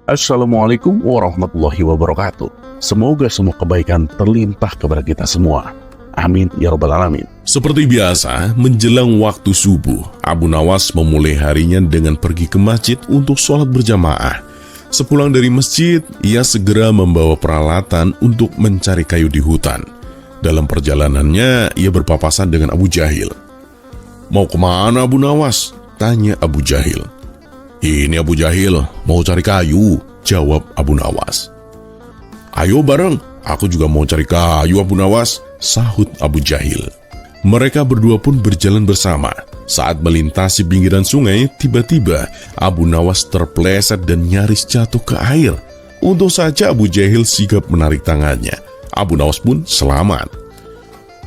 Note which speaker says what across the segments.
Speaker 1: Assalamualaikum warahmatullahi wabarakatuh. Semoga semua kebaikan terlimpah kepada kita semua. Amin ya rabbal alamin.
Speaker 2: Seperti biasa, menjelang waktu subuh, Abu Nawas memulai harinya dengan pergi ke masjid untuk sholat berjamaah. Sepulang dari masjid, ia segera membawa peralatan untuk mencari kayu di hutan. Dalam perjalanannya, ia berpapasan dengan Abu Jahil. "Mau kemana Abu Nawas?" tanya Abu Jahil. "Ini Abu Jahil, mau cari kayu," jawab Abu Nawas. "Ayo bareng, aku juga mau cari kayu Abu Nawas," sahut Abu Jahil. Mereka berdua pun berjalan bersama. Saat melintasi pinggiran sungai, tiba-tiba Abu Nawas terpeleset dan nyaris jatuh ke air. Untung saja Abu Jahil sigap menarik tangannya. Abu Nawas pun selamat.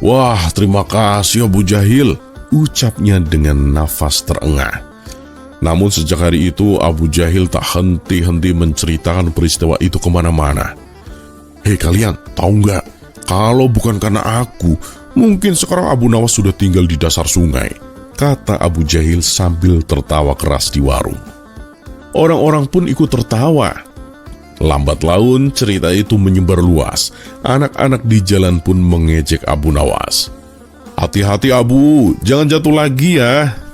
Speaker 2: "Wah, terima kasih Abu Jahil," ucapnya dengan nafas terengah. Namun sejak hari itu Abu Jahil tak henti-henti menceritakan peristiwa itu kemana-mana. "Hei kalian, tahu nggak? Kalau bukan karena aku, mungkin sekarang Abu Nawas sudah tinggal di dasar sungai," kata Abu Jahil sambil tertawa keras di warung. Orang-orang pun ikut tertawa. Lambat laun cerita itu menyebar luas. Anak-anak di jalan pun mengejek Abu Nawas. "Hati-hati Abu, jangan jatuh lagi ya."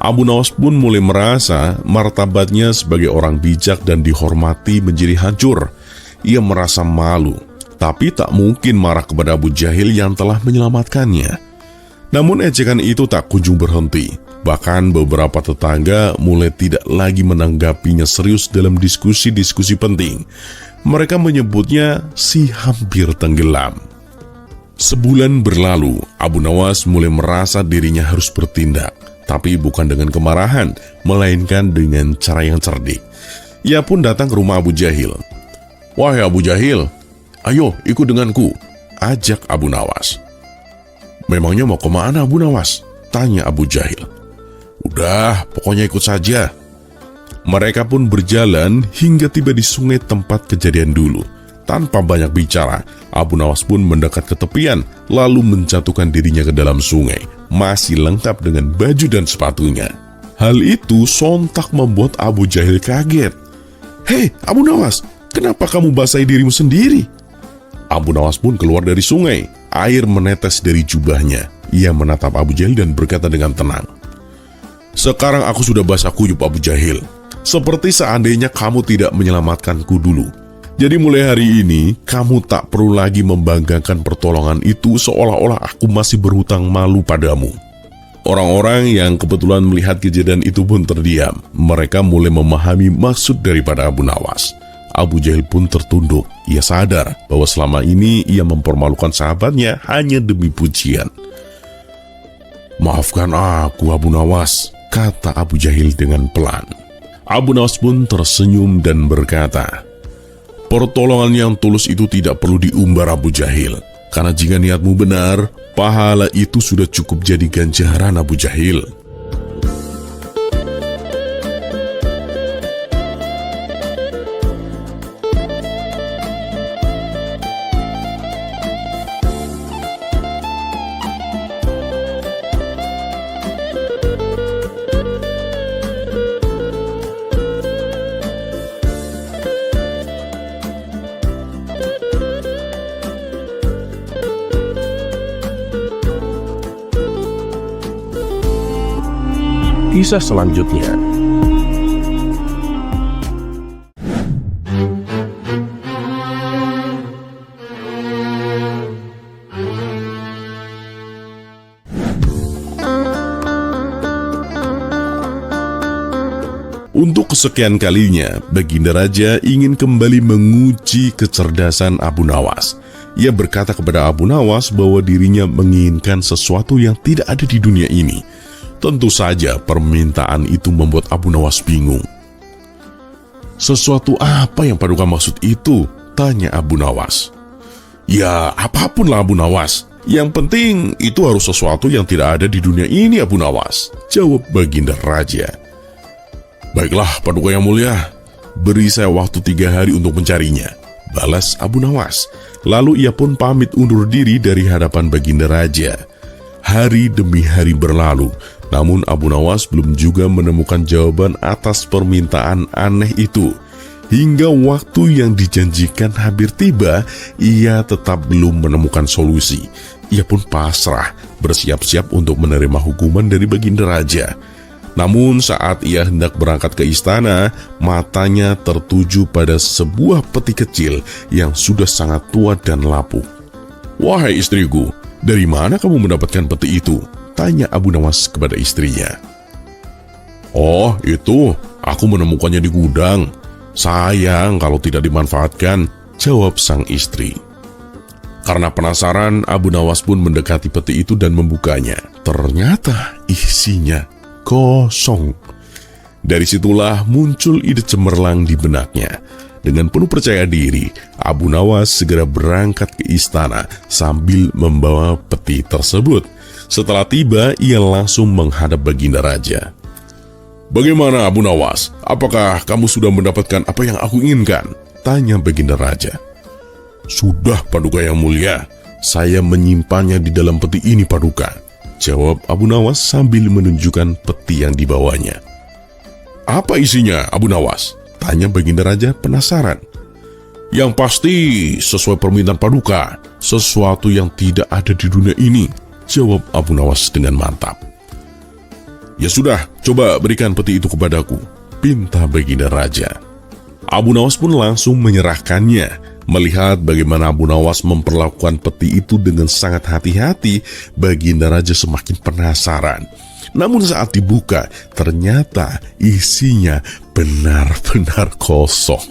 Speaker 2: Abu Nawas pun mulai merasa martabatnya sebagai orang bijak dan dihormati menjadi hancur. Ia merasa malu, tapi tak mungkin marah kepada Abu Jahil yang telah menyelamatkannya. Namun ejekan itu tak kunjung berhenti. Bahkan beberapa tetangga mulai tidak lagi menanggapinya serius dalam diskusi-diskusi penting. Mereka menyebutnya si hampir tenggelam. Sebulan berlalu, Abu Nawas mulai merasa dirinya harus bertindak. Tapi bukan dengan kemarahan, melainkan dengan cara yang cerdik. Ia pun datang ke rumah Abu Jahil. "Wahai Abu Jahil, ayo ikut denganku," ajak Abu Nawas. "Memangnya mau kemana Abu Nawas?" tanya Abu Jahil. "Udah, pokoknya ikut saja." Mereka pun berjalan hingga tiba di sungai tempat kejadian dulu. Tanpa banyak bicara, Abu Nawas pun mendekat ke tepian, lalu menjatuhkan dirinya ke dalam sungai, masih lengkap dengan baju dan sepatunya. Hal itu sontak membuat Abu Jahil kaget. "Hei Abu Nawas, kenapa kamu basahi dirimu sendiri?" Abu Nawas pun keluar dari sungai, air menetes dari jubahnya. Ia menatap Abu Jahil dan berkata dengan tenang, "Sekarang aku sudah basah kuyup Abu Jahil. Seperti seandainya kamu tidak menyelamatkanku dulu. Jadi mulai hari ini, kamu tak perlu lagi membanggakan pertolongan itu seolah-olah aku masih berhutang malu padamu." Orang-orang yang kebetulan melihat kejadian itu pun terdiam. Mereka mulai memahami maksud daripada Abu Nawas. Abu Jahil pun tertunduk. Ia sadar bahwa selama ini ia mempermalukan sahabatnya hanya demi pujian. "Maafkan aku Abu Nawas," kata Abu Jahil dengan pelan. Abu Nawas pun tersenyum dan berkata, "Pertolongan yang tulus itu tidak perlu diumbar Abu Jahil. Karena jika niatmu benar, pahala itu sudah cukup jadi ganjaran Abu Jahil."
Speaker 1: Kisah selanjutnya.
Speaker 2: Untuk kesekian kalinya, Baginda Raja ingin kembali menguji kecerdasan Abu Nawas. Ia berkata kepada Abu Nawas bahwa dirinya menginginkan sesuatu yang tidak ada di dunia ini. Tentu saja permintaan itu membuat Abu Nawas bingung. "Sesuatu apa yang Paduka maksud itu?" tanya Abu Nawas. "Ya, apapun lah Abu Nawas. Yang penting itu harus sesuatu yang tidak ada di dunia ini Abu Nawas," jawab Baginda Raja. "Baiklah Paduka yang mulia, beri saya waktu 3 hari untuk mencarinya," balas Abu Nawas. Lalu ia pun pamit undur diri dari hadapan Baginda Raja. Hari demi hari berlalu, namun Abu Nawas belum juga menemukan jawaban atas permintaan aneh itu. Hingga waktu yang dijanjikan hampir tiba, ia tetap belum menemukan solusi. Ia pun pasrah, bersiap-siap untuk menerima hukuman dari Baginda Raja. Namun saat ia hendak berangkat ke istana, matanya tertuju pada sebuah peti kecil yang sudah sangat tua dan lapuk. "Wahai istriku, dari mana kamu mendapatkan peti itu?" tanya Abu Nawas kepada istrinya. "Oh, itu aku menemukannya di gudang. Sayang kalau tidak dimanfaatkan," jawab sang istri. Karena penasaran, Abu Nawas pun mendekati peti itu dan membukanya. Ternyata isinya kosong. Dari situlah muncul ide cemerlang di benaknya. Dengan penuh percaya diri, Abu Nawas segera berangkat ke istana sambil membawa peti tersebut. Setelah tiba, ia langsung menghadap Baginda Raja. "Bagaimana Abu Nawas? Apakah kamu sudah mendapatkan apa yang aku inginkan?" tanya Baginda Raja. "Sudah, Paduka yang mulia. Saya menyimpannya di dalam peti ini, Paduka," jawab Abu Nawas sambil menunjukkan peti yang dibawanya. "Apa isinya, Abu Nawas?" tanya Baginda Raja penasaran. "Yang pasti sesuai permintaan Paduka, sesuatu yang tidak ada di dunia ini," jawab Abu Nawas dengan mantap. "Ya sudah, coba berikan peti itu kepadaku," pinta Baginda Raja. Abu Nawas pun langsung menyerahkannya. Melihat bagaimana Abu Nawas memperlakukan peti itu dengan sangat hati-hati, Baginda Raja semakin penasaran. Namun saat dibuka, ternyata isinya benar-benar kosong.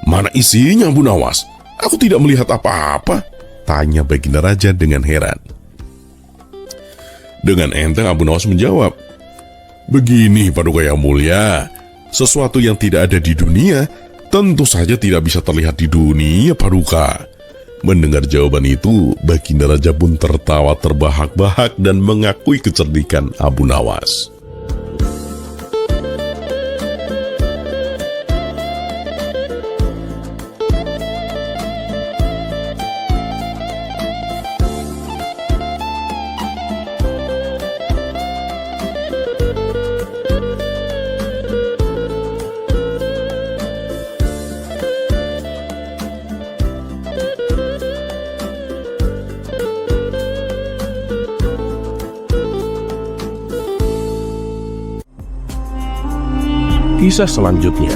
Speaker 2: "Mana isinya, Abu Nawas? Aku tidak melihat apa-apa," tanya Baginda Raja dengan heran. Dengan enteng Abu Nawas menjawab, "Begini, Paduka yang mulia, sesuatu yang tidak ada di dunia tentu saja tidak bisa terlihat di dunia, Paduka." Mendengar jawaban itu, Baginda Raja pun tertawa terbahak-bahak dan mengakui kecerdikan Abu Nawas.
Speaker 1: Kisah selanjutnya.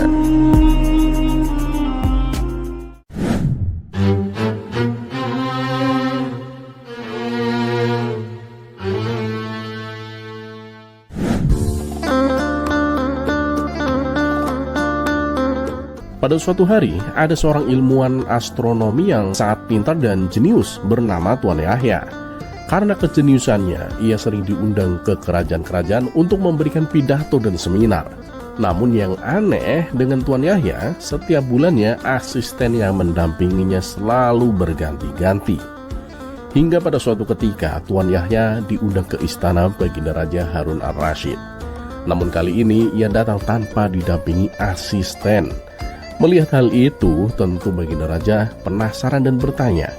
Speaker 1: Pada suatu hari, ada seorang ilmuwan astronomi yang sangat pintar dan jenius bernama Tuan Yahya. Karena kejeniusannya, ia sering diundang ke kerajaan-kerajaan untuk memberikan pidato dan seminar. Namun yang aneh dengan Tuan Yahya, setiap bulannya asisten yang mendampinginya selalu berganti-ganti. Hingga pada suatu ketika Tuan Yahya diundang ke istana Baginda Raja Harun al-Rashid. Namun kali ini ia datang tanpa didampingi asisten. Melihat hal itu, tentu Baginda Raja penasaran dan bertanya,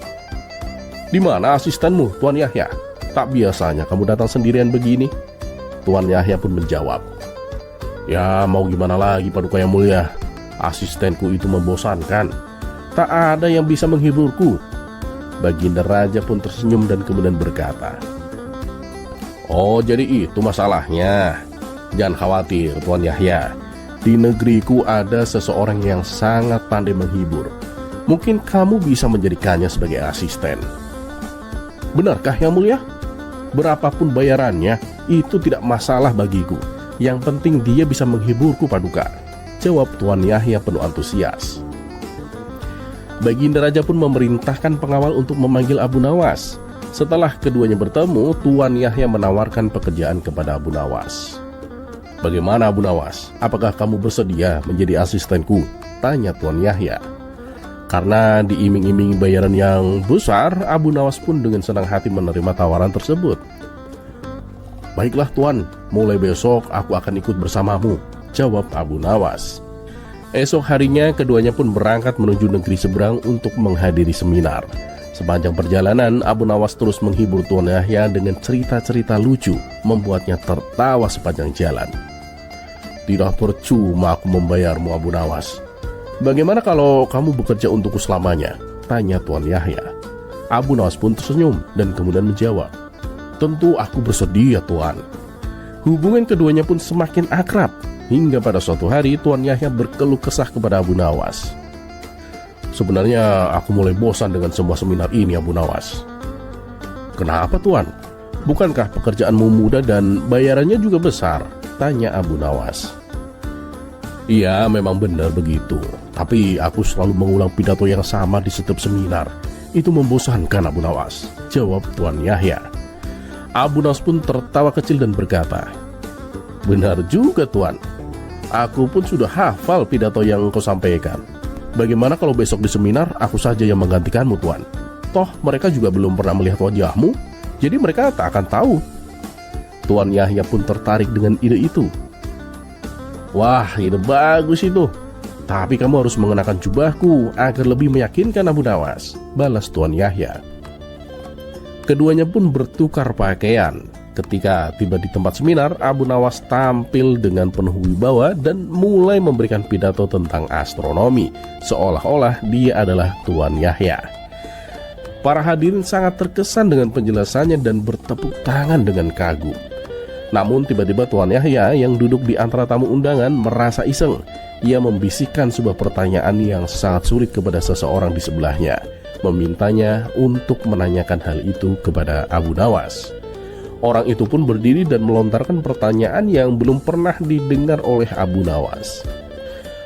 Speaker 1: "Di mana asistenmu, Tuan Yahya? Tak biasanya kamu datang sendirian begini." Tuan Yahya pun menjawab, "Ya mau gimana lagi, Paduka yang mulia, asistenku itu membosankan. Tak ada yang bisa menghiburku." Baginda Raja pun tersenyum dan kemudian berkata, "Oh, jadi itu masalahnya. Jangan khawatir, Tuan Yahya. Di negeriku ada seseorang yang sangat pandai menghibur. Mungkin kamu bisa menjadikannya sebagai asisten." "Benarkah yang mulia? Berapapun bayarannya, itu tidak masalah bagiku. Yang penting dia bisa menghiburku, Paduka," jawab Tuan Yahya penuh antusias. Baginda Raja pun memerintahkan pengawal untuk memanggil Abu Nawas. Setelah keduanya bertemu, Tuan Yahya menawarkan pekerjaan kepada Abu Nawas. "Bagaimana Abu Nawas? Apakah kamu bersedia menjadi asistenku?" tanya Tuan Yahya. Karena diiming-imingi bayaran yang besar, Abu Nawas pun dengan senang hati menerima tawaran tersebut. "Baiklah Tuan, mulai besok aku akan ikut bersamamu," jawab Abu Nawas. Esok harinya keduanya pun berangkat menuju negeri seberang untuk menghadiri seminar. Sepanjang perjalanan, Abu Nawas terus menghibur Tuan Yahya dengan cerita-cerita lucu, membuatnya tertawa sepanjang jalan. "Tidak percuma aku membayarmu, Abu Nawas. Bagaimana kalau kamu bekerja untukku selamanya? Tanya Tuan Yahya. Abu Nawas pun tersenyum dan kemudian menjawab, tentu aku bersedia, Tuan. Hubungan keduanya pun semakin akrab, hingga pada suatu hari Tuan Yahya berkeluh kesah kepada Abu Nawas. Sebenarnya aku mulai bosan dengan semua seminar ini, Abu Nawas. Kenapa, Tuan? Bukankah pekerjaanmu mudah dan bayarannya juga besar? Tanya Abu Nawas. Iya, memang benar begitu. Tapi aku selalu mengulang pidato yang sama di setiap seminar. Itu membosankan, Abu Nawas, jawab Tuan Yahya. Abu Nawas pun tertawa kecil dan berkata, benar juga, Tuan. Aku pun sudah hafal pidato yang kau sampaikan. Bagaimana kalau besok di seminar aku saja yang menggantikanmu, Tuan? Toh mereka juga belum pernah melihat wajahmu, jadi mereka tak akan tahu. Tuan Yahya pun tertarik dengan ide itu. Wah, ide bagus itu. Tapi kamu harus mengenakan jubahku agar lebih meyakinkan, Abu Nawas, balas Tuan Yahya. Keduanya pun bertukar pakaian. Ketika tiba di tempat seminar, Abu Nawas tampil dengan penuh wibawa dan mulai memberikan pidato tentang astronomi, seolah-olah dia adalah Tuan Yahya. Para hadirin sangat terkesan dengan penjelasannya dan bertepuk tangan dengan kagum. Namun tiba-tiba Tuan Yahya yang duduk di antara tamu undangan merasa iseng. Ia membisikkan sebuah pertanyaan yang sangat sulit kepada seseorang di sebelahnya, memintanya untuk menanyakan hal itu kepada Abu Nawas. Orang itu pun berdiri dan melontarkan pertanyaan yang belum pernah didengar oleh Abu Nawas.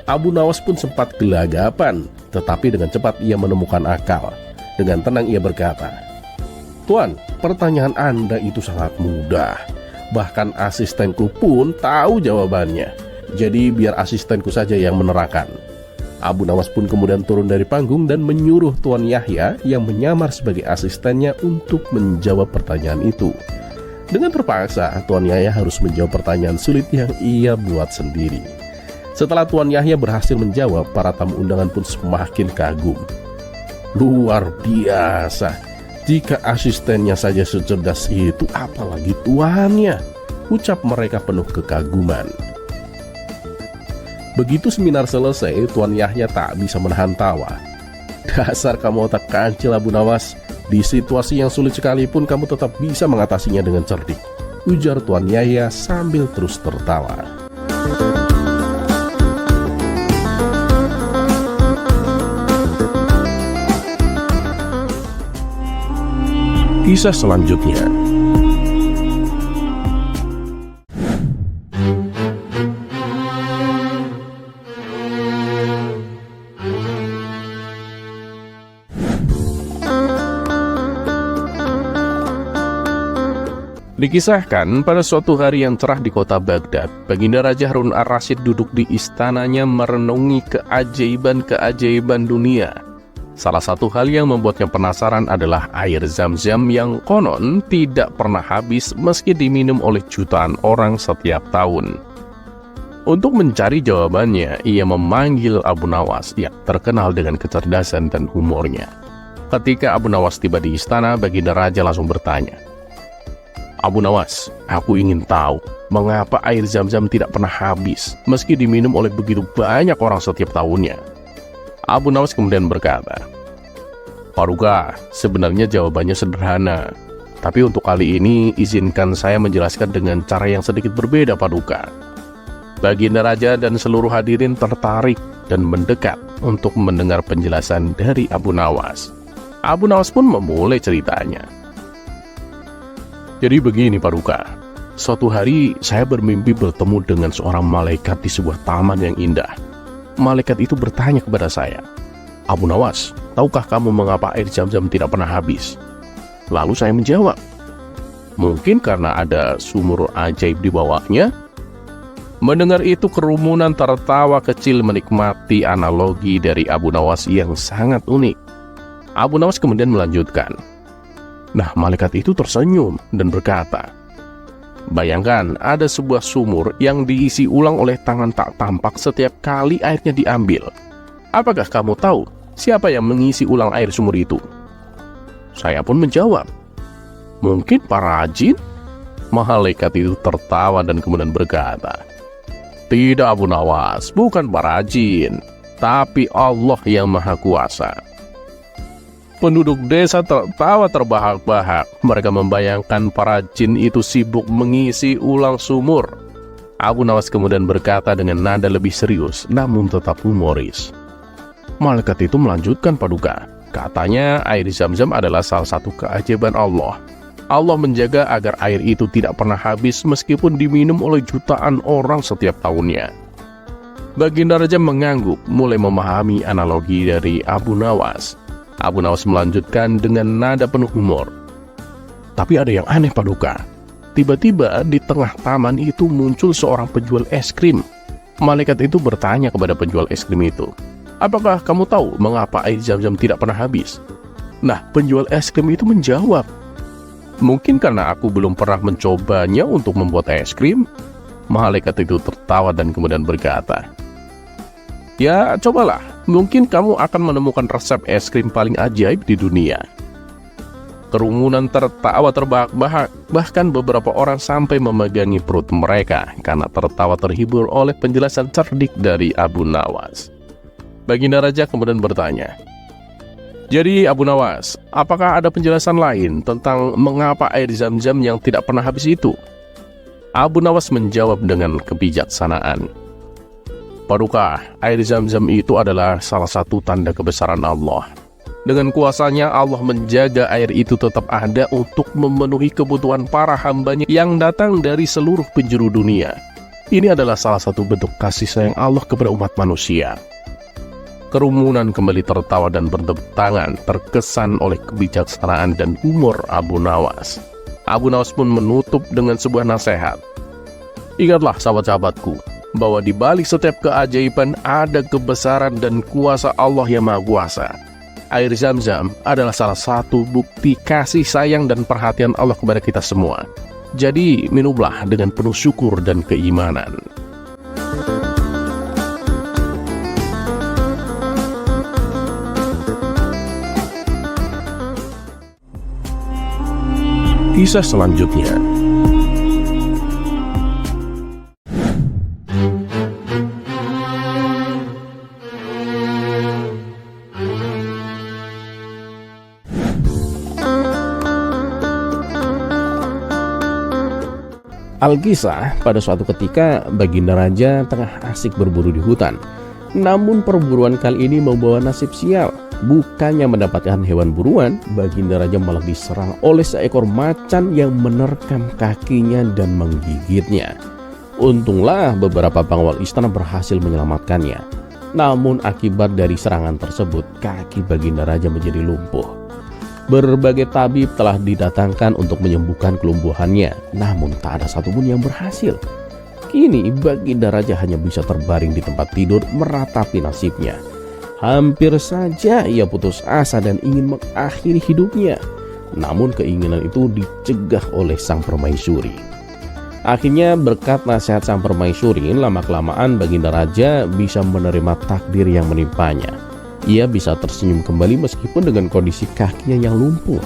Speaker 1: Abu Nawas pun sempat gelagapan, tetapi dengan cepat ia menemukan akal. Dengan tenang ia berkata, Tuan, pertanyaan Anda itu sangat mudah. Bahkan asistenku pun tahu jawabannya. Jadi biar asistenku saja yang menerangkan. Abu Nawas pun kemudian turun dari panggung dan menyuruh Tuan Yahya yang menyamar sebagai asistennya untuk menjawab pertanyaan itu. Dengan terpaksa, Tuan Yahya harus menjawab pertanyaan sulit yang ia buat sendiri. Setelah Tuan Yahya berhasil menjawab, para tamu undangan pun semakin kagum. Luar biasa. Jika asistennya saja secerdas itu, apalagi tuannya, ucap mereka penuh kekaguman. Begitu seminar selesai, Tuan Yahya tak bisa menahan tawa. Dasar kamu otak kancil, Abu Nawas. Di situasi yang sulit sekalipun kamu tetap bisa mengatasinya dengan cerdik, ujar Tuan Yahya sambil terus tertawa. Kisah selanjutnya. Dikisahkan pada suatu hari yang cerah di kota Baghdad, Baginda Raja Harun ar-Rasyid duduk di istananya merenungi keajaiban-keajaiban dunia. Salah satu hal yang membuatnya penasaran adalah air Zam-Zam yang konon tidak pernah habis meski diminum oleh jutaan orang setiap tahun. Untuk mencari jawabannya, ia memanggil Abu Nawas yang terkenal dengan kecerdasan dan humornya. Ketika Abu Nawas tiba di istana, Baginda Raja langsung bertanya, Abu Nawas, aku ingin tahu mengapa air Zam-Zam tidak pernah habis meski diminum oleh begitu banyak orang setiap tahunnya. Abu Nawas kemudian berkata, Paduka, sebenarnya jawabannya sederhana. Tapi untuk kali ini izinkan saya menjelaskan dengan cara yang sedikit berbeda, Paduka. Baginda Raja dan seluruh hadirin tertarik dan mendekat untuk mendengar penjelasan dari Abu Nawas. Abu Nawas pun memulai ceritanya. Jadi begini, Paduka. Suatu hari saya bermimpi bertemu dengan seorang malaikat di sebuah taman yang indah. Malaikat itu bertanya kepada saya, Abu Nawas, tahukah kamu mengapa air Zam-Zam tidak pernah habis? Lalu saya menjawab, mungkin karena ada sumur ajaib di bawahnya. Mendengar itu kerumunan tertawa kecil menikmati analogi dari Abu Nawas yang sangat unik. Abu Nawas kemudian melanjutkan, nah, malaikat itu tersenyum dan berkata, bayangkan ada sebuah sumur yang diisi ulang oleh tangan tak tampak setiap kali airnya diambil. Apakah kamu tahu siapa yang mengisi ulang air sumur itu? Saya pun menjawab, mungkin para jin. Malaikat itu tertawa dan kemudian berkata, tidak, Abu Nawas, bukan para jin. tapi Allah yang Maha Kuasa. Penduduk desa tertawa terbahak-bahak. Mereka membayangkan para jin itu sibuk mengisi ulang sumur. Abu Nawas kemudian berkata dengan nada lebih serius, namun tetap humoris. Malaikat itu melanjutkan, Paduka. Katanya air Zam-Zam adalah salah satu keajaiban Allah. Allah menjaga agar air itu tidak pernah habis meskipun diminum oleh jutaan orang setiap tahunnya. Baginda Raja mengangguk, mulai memahami analogi dari Abu Nawas. Abu Nawas melanjutkan dengan nada penuh humor. Tapi ada yang aneh, Paduka. Tiba-tiba di tengah taman itu muncul seorang penjual es krim. Malaikat itu bertanya kepada penjual es krim itu, apakah kamu tahu mengapa air Zam-Zam tidak pernah habis? Nah, penjual es krim itu menjawab, mungkin karena aku belum pernah mencobanya untuk membuat es krim. Malaikat itu tertawa dan kemudian berkata, ya cobalah, mungkin kamu akan menemukan resep es krim paling ajaib di dunia. Kerumunan tertawa terbahak-bahak, bahkan beberapa orang sampai memegangi perut mereka karena tertawa terhibur oleh penjelasan cerdik dari Abu Nawas. Baginda Raja kemudian bertanya, jadi Abu Nawas, apakah ada penjelasan lain tentang mengapa air Zam-Zam yang tidak pernah habis itu? Abu Nawas menjawab dengan kebijaksanaan, Paduka, air Zam-Zam itu adalah salah satu tanda kebesaran Allah. Dengan kuasanya Allah menjaga air itu tetap ada untuk memenuhi kebutuhan para hambanya yang datang dari seluruh penjuru dunia. Ini adalah salah satu bentuk kasih sayang Allah kepada umat manusia. Kerumunan kembali tertawa dan bertepuk tangan, terkesan oleh kebijaksanaan dan humor Abu Nawas. Abu Nawas pun menutup dengan sebuah nasihat. Ingatlah sahabat-sahabatku, bahwa di balik setiap keajaiban ada kebesaran dan kuasa Allah yang Maha Kuasa. Air Zam-Zam adalah salah satu bukti kasih sayang dan perhatian Allah kepada kita semua. Jadi minumlah dengan penuh syukur dan keimanan. Kisah selanjutnya. Alkisah, pada suatu ketika Baginda Raja tengah asik berburu di hutan. Namun perburuan kali ini membawa nasib sial. Bukannya mendapatkan hewan buruan, Baginda Raja malah diserang oleh seekor macan yang menerkam kakinya dan menggigitnya. Untunglah beberapa pengawal istana berhasil menyelamatkannya. Namun akibat dari serangan tersebut, kaki Baginda Raja menjadi lumpuh. Berbagai tabib telah didatangkan untuk menyembuhkan kelumpuhannya, namun tak ada satupun yang berhasil. Kini Baginda Raja hanya bisa terbaring di tempat tidur meratapi nasibnya. Hampir saja ia putus asa dan ingin mengakhiri hidupnya. Namun keinginan itu dicegah oleh sang permaisuri. Akhirnya berkat nasihat sang permaisuri, lama-kelamaan Baginda Raja bisa menerima takdir yang menimpanya. Ia bisa tersenyum kembali meskipun dengan kondisi kakinya yang lumpuh.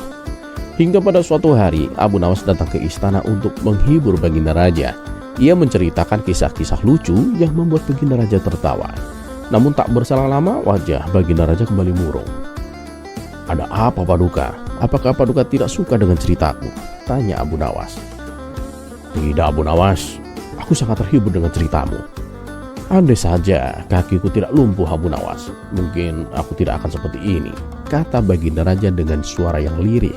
Speaker 1: Hingga pada suatu hari, Abu Nawas datang ke istana untuk menghibur Baginda Raja. Ia menceritakan kisah-kisah lucu yang membuat Baginda Raja tertawa. Namun tak berselang lama, wajah Baginda Raja kembali murung. Ada apa, Paduka? Apakah Paduka tidak suka dengan ceritaku? Tanya Abu Nawas. Tidak, Abu Nawas. Aku sangat terhibur dengan ceritamu. Andai saja kakiku tidak lumpuh, Abu Nawas, mungkin aku tidak akan seperti ini, kata Baginda Raja dengan suara yang lirih.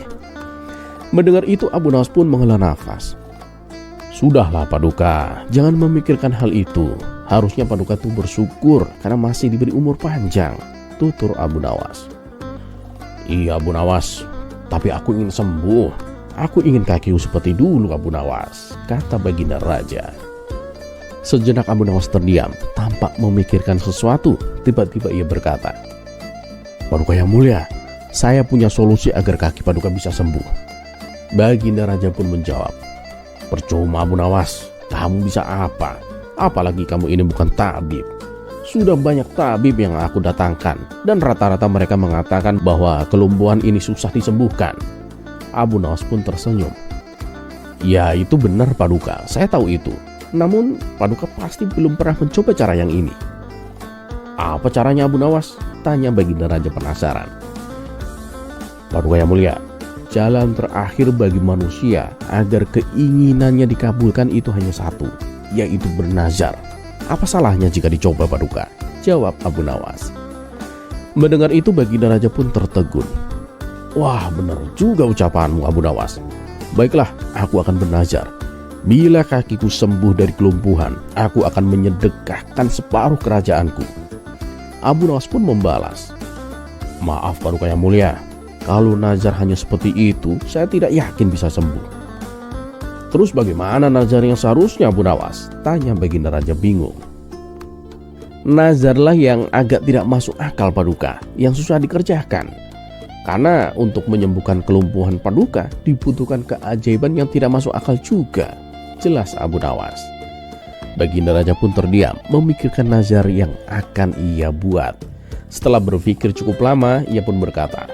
Speaker 1: Mendengar itu, Abu Nawas pun menghela nafas. Sudahlah Paduka, jangan memikirkan hal itu. Harusnya Paduka itu bersyukur karena masih diberi umur panjang, tutur Abu Nawas. Iya Abu Nawas, tapi aku ingin sembuh. Aku ingin kakiku seperti dulu, Abu Nawas, kata Baginda Raja. Sejenak Abu Nawas terdiam, tampak memikirkan sesuatu. Tiba-tiba ia berkata, Paduka yang mulia, saya punya solusi agar kaki Paduka bisa sembuh. Baginda Raja pun menjawab, percuma Abu Nawas, kamu bisa apa? Apalagi kamu ini bukan tabib. Sudah banyak tabib yang aku datangkan, dan rata-rata mereka mengatakan bahwa kelumpuhan ini susah disembuhkan. Abu Nawas pun tersenyum. Ya itu benar Paduka, saya tahu itu. Namun Paduka pasti belum pernah mencoba cara yang ini. Apa caranya Abu Nawas? Tanya Baginda Raja penasaran. Paduka yang mulia, jalan terakhir bagi manusia agar keinginannya dikabulkan itu hanya satu, yaitu bernazar. Apa salahnya jika dicoba Paduka? Jawab Abu Nawas. Mendengar itu Baginda Raja pun tertegun. Wah, benar juga ucapanmu Abu Nawas. Baiklah, aku akan bernazar. Bila kakiku sembuh dari kelumpuhan, aku akan menyedekahkan separuh kerajaanku. Abu Nawas pun membalas, maaf Paduka yang mulia, kalau nazar hanya seperti itu, saya tidak yakin bisa sembuh. Terus bagaimana nazar yang seharusnya Abu Nawas? Tanya Baginda Raja bingung. Nazarlah yang agak tidak masuk akal Paduka, yang susah dikerjakan. Karena untuk menyembuhkan kelumpuhan Paduka dibutuhkan keajaiban yang tidak masuk akal juga. Jelas Abu Nawas. Baginda Raja pun terdiam memikirkan nazar yang akan ia buat. Setelah berpikir cukup lama, ia pun berkata,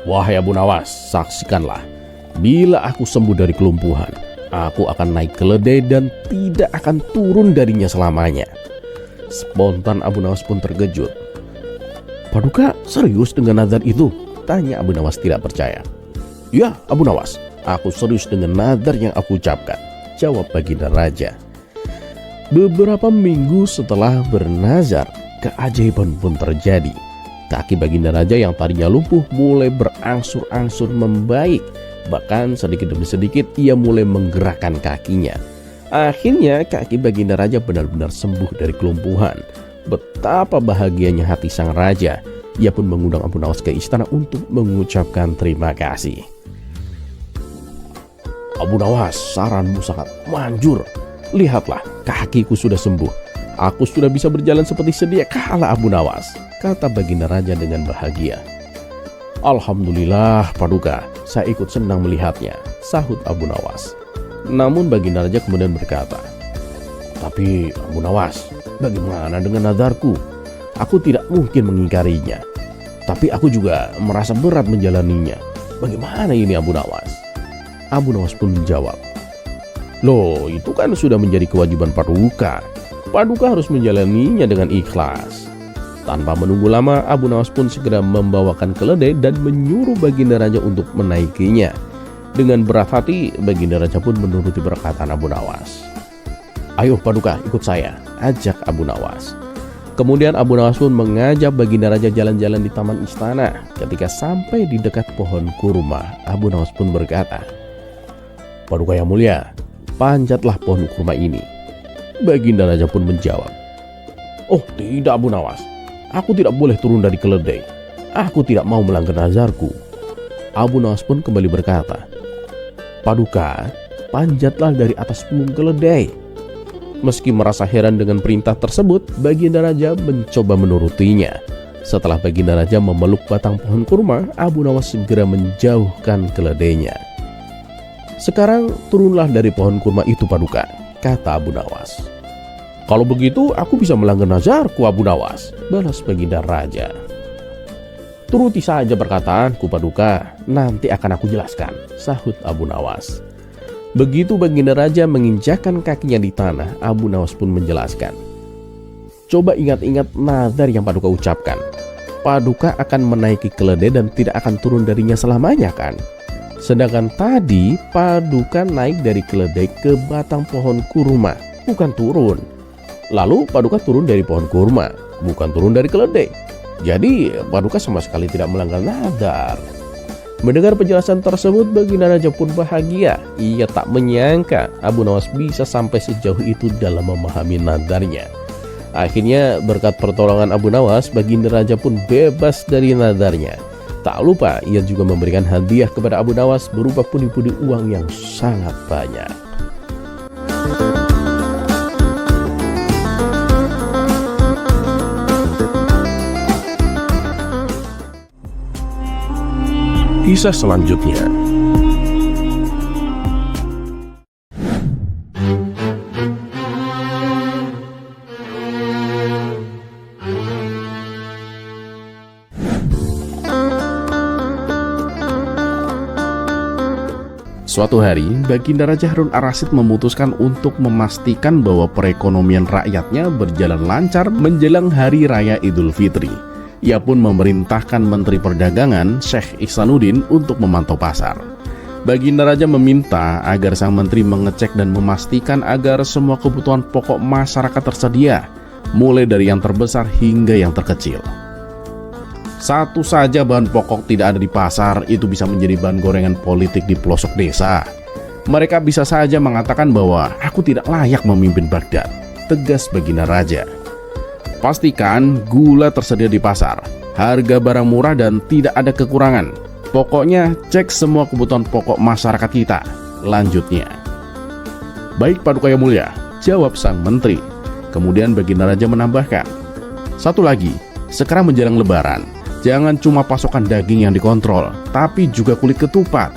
Speaker 1: wahai Abu Nawas, saksikanlah. Bila aku sembuh dari kelumpuhan, aku akan naik keledai dan tidak akan turun darinya selamanya. Spontan Abu Nawas pun terkejut. Paduka serius dengan nazar itu? Tanya Abu Nawas tidak percaya. Ya Abu Nawas, aku serius dengan nazar yang aku ucapkan, jawab Baginda Raja. Beberapa minggu setelah bernazar, keajaiban pun terjadi. Kaki Baginda Raja yang tadinya lumpuh mulai berangsur-angsur membaik. Bahkan sedikit demi sedikit ia mulai menggerakkan kakinya. Akhirnya kaki Baginda Raja benar-benar sembuh dari kelumpuhan. Betapa bahagianya hati sang raja. Ia pun mengundang Abu Nawas ke istana untuk mengucapkan terima kasih. Abu Nawas, saranmu sangat manjur. Lihatlah, kakiku sudah sembuh. Aku sudah bisa berjalan seperti sedia kala Abu Nawas, kata Baginda Raja dengan bahagia. Alhamdulillah Paduka, saya ikut senang melihatnya, sahut Abu Nawas. Namun Baginda Raja kemudian berkata, tapi Abu Nawas, bagaimana dengan nazarku? Aku tidak mungkin mengingkarinya, tapi aku juga merasa berat menjalaninya. Bagaimana ini Abu Nawas? Abu Nawas pun menjawab, loh, itu kan sudah menjadi kewajiban Paduka. Paduka harus menjalaninya dengan ikhlas. Tanpa menunggu lama, Abu Nawas pun segera membawakan keledai dan menyuruh Baginda Raja untuk menaikinya. Dengan berat hati, Baginda Raja pun menuruti perkataan Abu Nawas. Ayo Paduka, ikut saya, ajak Abu Nawas. Kemudian Abu Nawas pun mengajak Baginda Raja jalan-jalan di taman istana. Ketika sampai di dekat pohon kurma, Abu Nawas pun berkata, Paduka yang mulia, panjatlah pohon kurma ini. Baginda Raja pun menjawab, oh tidak Abu Nawas, aku tidak boleh turun dari keledai. Aku tidak mau melanggar nazarku. Abu Nawas pun kembali berkata, Paduka, panjatlah dari atas punggung keledai. Meski merasa heran dengan perintah tersebut, Baginda Raja mencoba menurutinya. Setelah Baginda Raja memeluk batang pohon kurma, Abu Nawas segera menjauhkan keledainya. Sekarang turunlah dari pohon kurma itu Paduka, kata Abu Nawas. Kalau begitu aku bisa melanggar nazarku Abu Nawas, balas Baginda Raja. Turuti saja perkataanku Paduka, nanti akan aku jelaskan, sahut Abu Nawas. Begitu Baginda Raja menginjakkan kakinya di tanah, Abu Nawas pun menjelaskan. Coba ingat-ingat nazar yang Paduka ucapkan. Paduka akan menaiki keledai dan tidak akan turun darinya selamanya kan? Sedangkan tadi Paduka naik dari keledai ke batang pohon kurma, bukan turun. Lalu Paduka turun dari pohon kurma, bukan turun dari keledai. Jadi Paduka sama sekali tidak melanggar nazar. Mendengar penjelasan tersebut, Baginda Raja pun bahagia. Ia tak menyangka Abu Nawas bisa sampai sejauh itu dalam memahami nazarnya. Akhirnya berkat pertolongan Abu Nawas, Baginda Raja pun bebas dari nazarnya. Tak lupa ia juga memberikan hadiah kepada Abu Nawas berupa pundi-pundi uang yang sangat banyak. Kisah selanjutnya. Suatu hari, Baginda Raja Harun ar-Rasyid memutuskan untuk memastikan bahwa perekonomian rakyatnya berjalan lancar menjelang Hari Raya Idul Fitri. Ia pun memerintahkan Menteri Perdagangan, Syekh Ihsanuddin, untuk memantau pasar. Baginda Raja meminta agar sang menteri mengecek dan memastikan agar semua kebutuhan pokok masyarakat tersedia, mulai dari yang terbesar hingga yang terkecil. Satu saja bahan pokok tidak ada di pasar, itu bisa menjadi bahan gorengan politik di pelosok desa. Mereka bisa saja mengatakan bahwa aku tidak layak memimpin Baghdad, tegas Baginda Raja. Pastikan gula tersedia di pasar, harga barang murah dan tidak ada kekurangan. Pokoknya cek semua kebutuhan pokok masyarakat kita, lanjutnya. Baik Paduka Yang Mulia, jawab sang menteri. Kemudian Baginda Raja menambahkan, satu lagi, sekarang menjelang Lebaran, jangan cuma pasokan daging yang dikontrol, tapi juga kulit ketupat.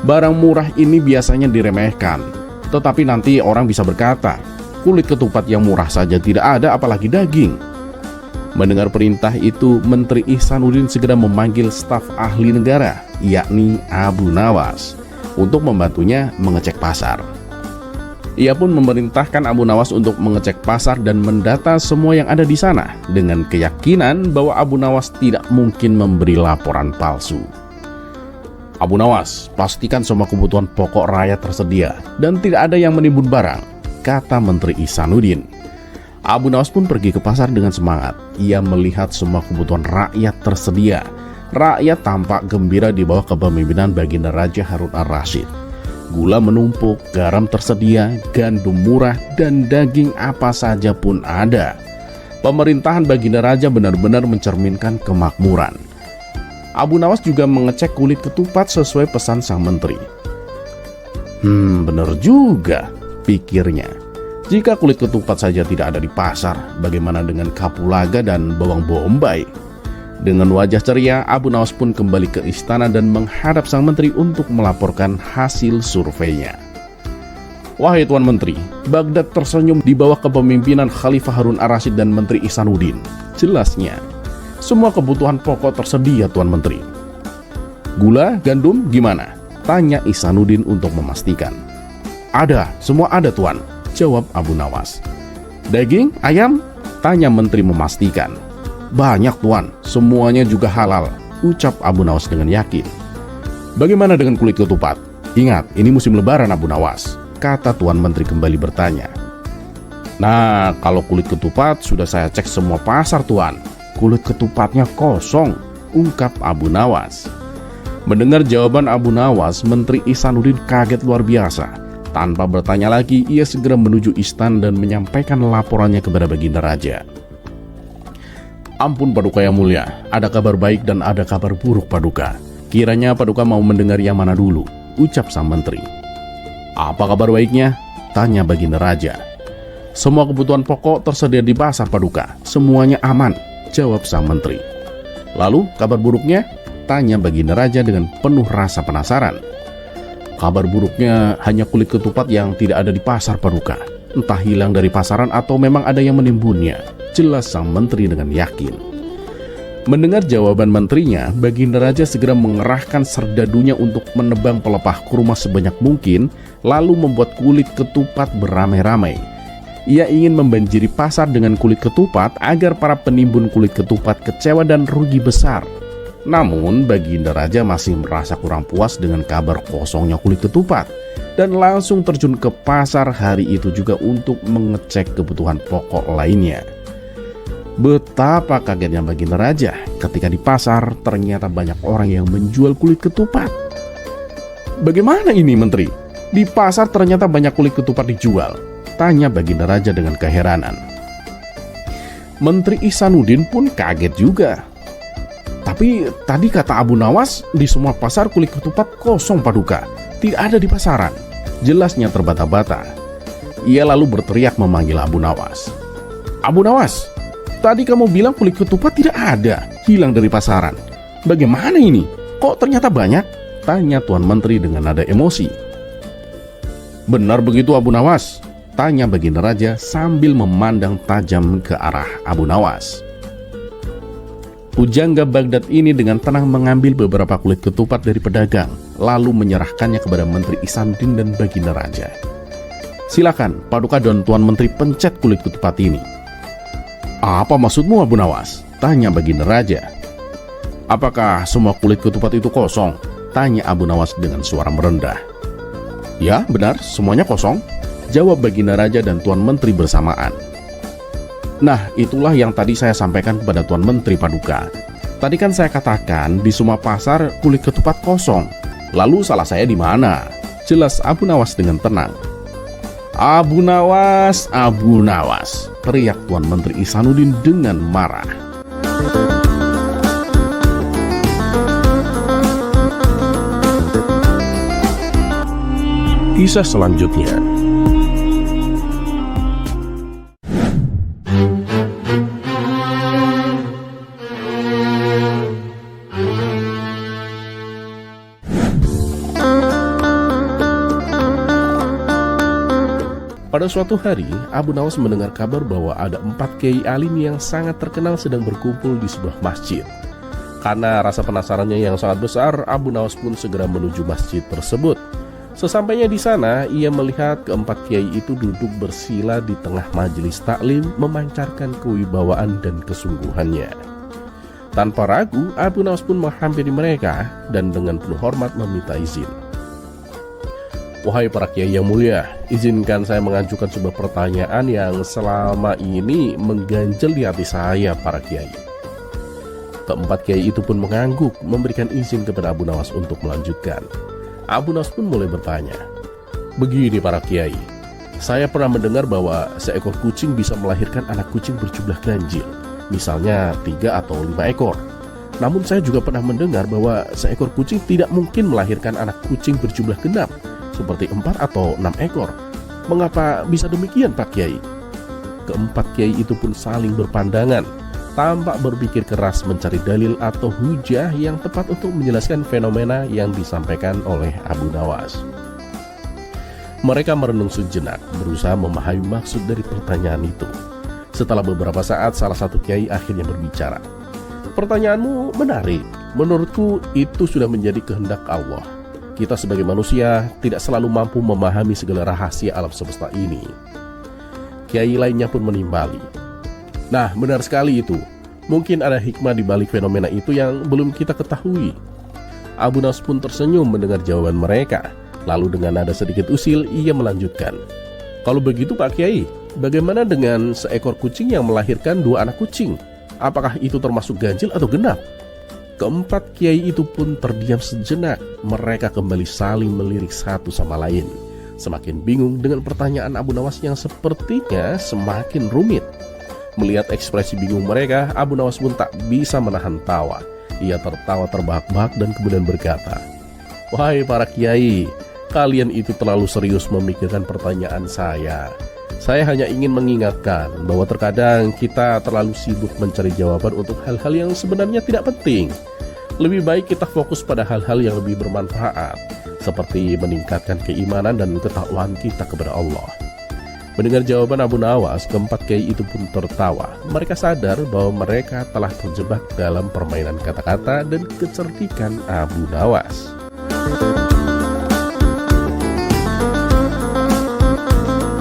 Speaker 1: Barang murah ini biasanya diremehkan, tetapi nanti orang bisa berkata, kulit ketupat yang murah saja tidak ada, apalagi daging. Mendengar perintah itu, Menteri Ihsanuddin segera memanggil staf ahli negara, yakni Abu Nawas, untuk membantunya mengecek pasar. Ia pun memerintahkan Abu Nawas untuk mengecek pasar dan mendata semua yang ada di sana, dengan keyakinan bahwa Abu Nawas tidak mungkin memberi laporan palsu. Abu Nawas, pastikan semua kebutuhan pokok rakyat tersedia dan tidak ada yang menimbun barang, kata Menteri Ihsanuddin. Abu Nawas pun pergi ke pasar dengan semangat. Ia melihat semua kebutuhan rakyat tersedia. Rakyat tampak gembira di bawah kepemimpinan Baginda Raja Harun ar-Rasyid. Gula menumpuk, garam tersedia, gandum murah, dan daging apa saja pun ada. Pemerintahan Baginda Raja benar-benar mencerminkan kemakmuran. Abu Nawas juga mengecek kulit ketupat sesuai pesan sang menteri. Benar juga, pikirnya. Jika kulit ketupat saja tidak ada di pasar, bagaimana dengan kapulaga dan bawang bombay? Dengan wajah ceria, Abu Nawas pun kembali ke istana dan menghadap sang menteri untuk melaporkan hasil surveinya. Wahai Tuan Menteri, Baghdad tersenyum di bawah kepemimpinan Khalifah Harun ar-Rasyid dan Menteri Ihsanuddin. Jelasnya, semua kebutuhan pokok tersedia Tuan Menteri. Gula, gandum, gimana? Tanya Ihsanuddin untuk memastikan. Ada, semua ada Tuan, jawab Abu Nawas. Daging, ayam? Tanya Menteri memastikan. Banyak Tuan, semuanya juga halal, ucap Abu Nawas dengan yakin. Bagaimana dengan kulit ketupat? Ingat, ini musim lebaran Abu Nawas, kata Tuan Menteri kembali bertanya. Nah, kalau kulit ketupat sudah saya cek semua pasar Tuan. Kulit ketupatnya kosong, ungkap Abu Nawas. Mendengar jawaban Abu Nawas, Menteri Ihsanuddin kaget luar biasa. Tanpa bertanya lagi, ia segera menuju istana dan menyampaikan laporannya kepada Baginda Raja. Ampun Paduka Yang Mulia, ada kabar baik dan ada kabar buruk Paduka. Kiranya Paduka mau mendengar yang mana dulu, ucap sang menteri. Apa kabar baiknya? Tanya Baginda Raja. Semua kebutuhan pokok tersedia di pasar Paduka, semuanya aman, jawab sang menteri. Lalu kabar buruknya? Tanya Baginda Raja dengan penuh rasa penasaran. Kabar buruknya hanya kulit ketupat yang tidak ada di pasar Paduka. Entah hilang dari pasaran atau memang ada yang menimbunnya, jelas sang menteri dengan yakin. Mendengar jawaban menterinya, Baginda Raja segera mengerahkan serdadunya untuk menebang pelepah kurma sebanyak mungkin, lalu membuat kulit ketupat beramai-ramai. Ia ingin membanjiri pasar dengan kulit ketupat agar para penimbun kulit ketupat kecewa dan rugi besar. Namun Baginda Raja masih merasa kurang puas dengan kabar kosongnya kulit ketupat dan langsung terjun ke pasar hari itu juga untuk mengecek kebutuhan pokok lainnya. Betapa kagetnya Baginda Raja ketika di pasar ternyata banyak orang yang menjual kulit ketupat. Bagaimana ini Menteri? Di pasar ternyata banyak kulit ketupat dijual, tanya Baginda Raja dengan keheranan. Menteri Ihsanuddin pun kaget juga. Tapi tadi kata Abu Nawas, di semua pasar kulit ketupat kosong Paduka, tidak ada di pasaran. Jelasnya terbata-bata. Ia lalu berteriak memanggil Abu Nawas. Abu Nawas, tadi kamu bilang kulit ketupat tidak ada, hilang dari pasaran. Bagaimana ini? Kok ternyata banyak? Tanya Tuan Menteri dengan nada emosi. Benar begitu Abu Nawas? Tanya Baginda Raja sambil memandang tajam ke arah Abu Nawas. Pujangga Baghdad ini dengan tenang mengambil beberapa kulit ketupat dari pedagang, lalu menyerahkannya kepada Menteri Ihsanuddin dan Baginda Raja. Silakan, Paduka dan Tuan Menteri pencet kulit ketupat ini. Apa maksudmu, Abu Nawas? Tanya Baginda Raja. Apakah semua kulit ketupat itu kosong? Tanya Abu Nawas dengan suara merendah. Ya, benar, semuanya kosong, jawab Baginda Raja dan Tuan Menteri bersamaan. Nah, itulah yang tadi saya sampaikan kepada Tuan Menteri Paduka. Tadi kan saya katakan di semua pasar kulit ketupat kosong. Lalu salah saya di mana? Jelas Abu Nawas dengan tenang. Abu Nawas, teriak Tuan Menteri Ihsanuddin dengan marah. Kisah selanjutnya. Pada suatu hari, Abu Nawas mendengar kabar bahwa ada 4 kiai alim yang sangat terkenal sedang berkumpul di sebuah masjid. Karena rasa penasarannya yang sangat besar, Abu Nawas pun segera menuju masjid tersebut. Sesampainya di sana, ia melihat keempat kiai itu duduk bersila di tengah majelis taklim, memancarkan kewibawaan dan kesungguhannya. Tanpa ragu, Abu Nawas pun menghampiri mereka dan dengan penuh hormat meminta izin. Wahai para kiai yang mulia, izinkan saya mengajukan sebuah pertanyaan yang selama ini mengganjal di hati saya, para kiai. Keempat kiai itu pun mengangguk, memberikan izin kepada Abu Nawas untuk melanjutkan. Abu Nawas pun mulai bertanya, begini para kiai, saya pernah mendengar bahwa seekor kucing bisa melahirkan anak kucing berjumlah ganjil, misalnya 3 atau 5 ekor. Namun saya juga pernah mendengar bahwa seekor kucing tidak mungkin melahirkan anak kucing berjumlah genap, seperti 4 atau 6 ekor. Mengapa bisa demikian, Pak Kiai? Keempat kiai itu pun saling berpandangan, tampak berpikir keras mencari dalil atau hujah yang tepat untuk menjelaskan fenomena yang disampaikan oleh Abu Nawas. Mereka merenung sejenak, berusaha memahami maksud dari pertanyaan itu. Setelah beberapa saat, salah satu kiai akhirnya berbicara. Pertanyaanmu menarik. Menurutku itu sudah menjadi kehendak Allah. Kita sebagai manusia tidak selalu mampu memahami segala rahasia alam semesta ini. Kiai lainnya pun menimbali. Nah, benar sekali itu. Mungkin ada hikmah di balik fenomena itu yang belum kita ketahui. Abu Nawas pun tersenyum mendengar jawaban mereka. Lalu dengan nada sedikit usil, ia melanjutkan. Kalau begitu Pak Kiai, bagaimana dengan seekor kucing yang melahirkan 2 anak kucing? Apakah itu termasuk ganjil atau genap? Keempat kiai itu pun terdiam sejenak. Mereka kembali saling melirik satu sama lain, semakin bingung dengan pertanyaan Abu Nawas yang sepertinya semakin rumit. Melihat ekspresi bingung mereka, Abu Nawas pun tak bisa menahan tawa. Ia tertawa terbahak-bahak dan kemudian berkata, "Wahai para kiai, kalian itu terlalu serius memikirkan pertanyaan saya. Saya hanya ingin mengingatkan bahwa terkadang kita terlalu sibuk mencari jawaban untuk hal-hal yang sebenarnya tidak penting. Lebih baik kita fokus pada hal-hal yang lebih bermanfaat, seperti meningkatkan keimanan dan ketakwaan kita kepada Allah." Mendengar jawaban Abu Nawas, keempat kiai itu pun tertawa. Mereka sadar bahwa mereka telah terjebak dalam permainan kata-kata dan kecerdikan Abu Nawas.